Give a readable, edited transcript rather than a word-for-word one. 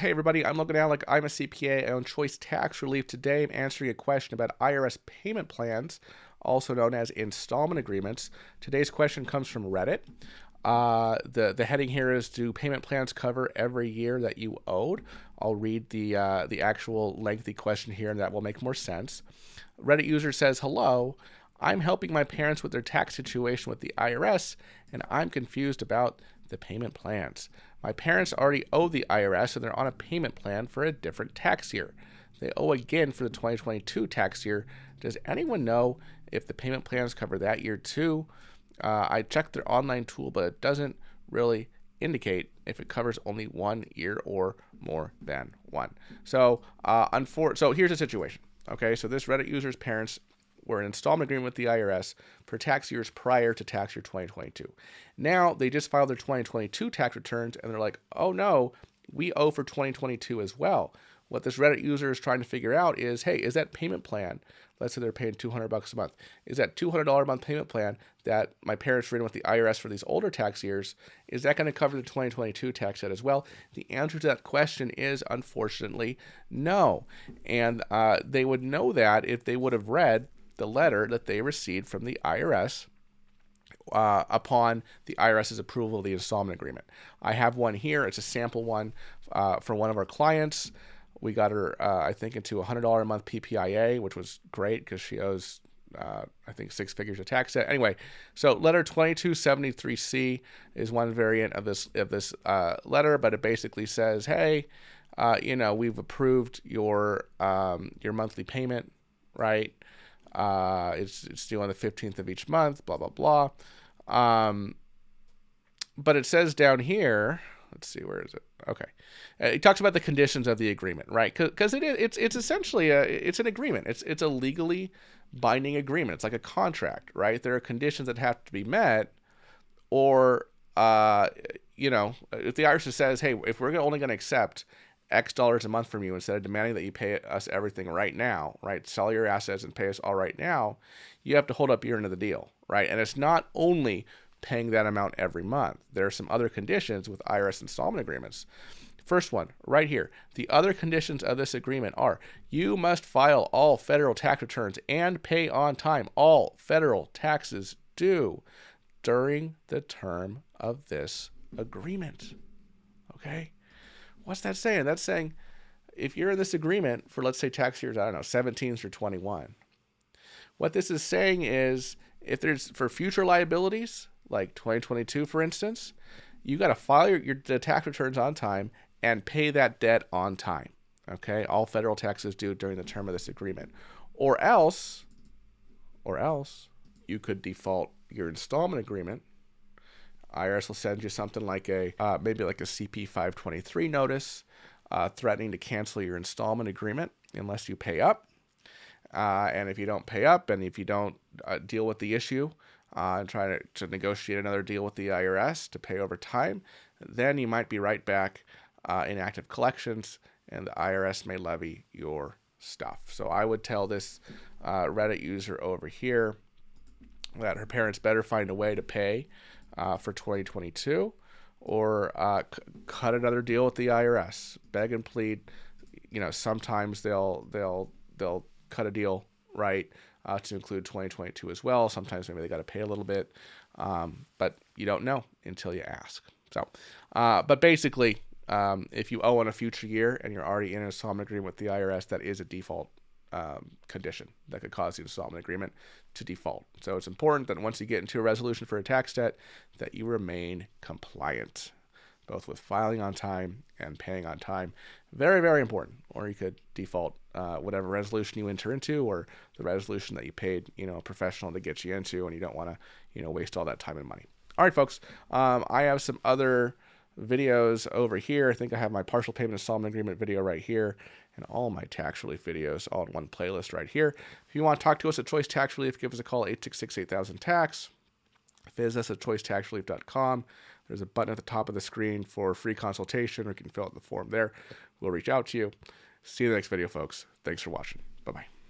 Hey everybody, I'm looking out like I'm a CPA. I own Choice Tax Relief. Today I'm answering a question about IRS payment plans, also known as installment agreements. Today's question comes from Reddit. The heading here is, do payment plans cover every year that you owed? I'll read the actual lengthy question here, and that will make more sense. Reddit user says, hello, I'm helping my parents with their tax situation with the IRS, and I'm confused about the payment plans. My parents already owe the IRS, and they're on a payment plan for a different tax year. They owe again for the 2022 tax year. Does anyone know if the payment plans cover that year too? I checked their online tool, but it doesn't really indicate if it covers only 1 year or more than one. So here's the situation. Okay, so this Reddit user's parents were an installment agreement with the IRS for tax years prior to tax year 2022. Now they just filed their 2022 tax returns, and they're like, oh no, we owe for 2022 as well. What this Reddit user is trying to figure out is, hey, is that payment plan, let's say they're paying $200 a month, is that $200 a month payment plan that my parents were in with the IRS for these older tax years, is that going to cover the 2022 tax debt as well? The answer to that question is, unfortunately, no. And they would know that if they would have read the letter that they received from the IRS upon the IRS's approval of the installment agreement. I have one here. It's a sample one for one of our clients. We got her, I think, into $100 a month PPIA, which was great because she owes, I think, 6 figures of tax debt. Anyway, so letter 2273C is one variant of this letter, but it basically says, hey, we've approved your monthly payment, right? It's due on the 15th of each month, blah, blah, blah. But it says down here, let's see, where is it? Okay. It talks about the conditions of the agreement, right? Because it's essentially it's an agreement. It's a legally binding agreement. It's like a contract, right? There are conditions that have to be met, or if the IRS says, hey, if we're only going to accept X dollars a month from you instead of demanding that you pay us everything right now, right? Sell your assets and pay us all right now, you have to hold up your end of the deal, right? And it's not only paying that amount every month. There are some other conditions with IRS installment agreements. First one, right here. The other conditions of this agreement are, you must file all federal tax returns and pay on time all federal taxes due during the term of this agreement. Okay? What's that saying? That's saying if you're in this agreement for, let's say, tax years, 17 through 21, what this is saying is, if there's for future liabilities, like 2022, for instance, you got to file the tax returns on time and pay that debt on time. Okay, all federal taxes due during the term of this agreement, or else you could default your installment agreement. IRS will send you something like maybe like a CP 523 notice, threatening to cancel your installment agreement unless you pay up. And if you don't pay up, and if you don't deal with the issue and try to negotiate another deal with the IRS to pay over time, then you might be right back in active collections, and the IRS may levy your stuff. So I would tell this Reddit user over here that her parents better find a way to pay for 2022, or cut another deal with the IRS. Beg and plead. Sometimes they'll cut a deal, right, to include 2022 as well. Sometimes maybe they got to pay a little bit, but you don't know until you ask. So, but basically, if you owe in a future year and you're already in an installment agreement with the IRS, that is a default condition that could cause the installment agreement to default. So it's important that once you get into a resolution for a tax debt, that you remain compliant, both with filing on time and paying on time. Very, very important. Or you could default whatever resolution you enter into, or the resolution that you paid, a professional to get you into, and you don't want to, waste all that time and money. All right, folks. I have some other videos over here. I think I have my partial payment installment agreement video right here, and all my tax relief videos all in one playlist right here. If you want to talk to us at Choice Tax Relief, give us a call, 866-8000-TAX. Visit us at choicetaxrelief.com. There's a button at the top of the screen for a free consultation, or you can fill out the form there. We'll reach out to you. See you in the next video, folks. Thanks for watching. Bye-bye.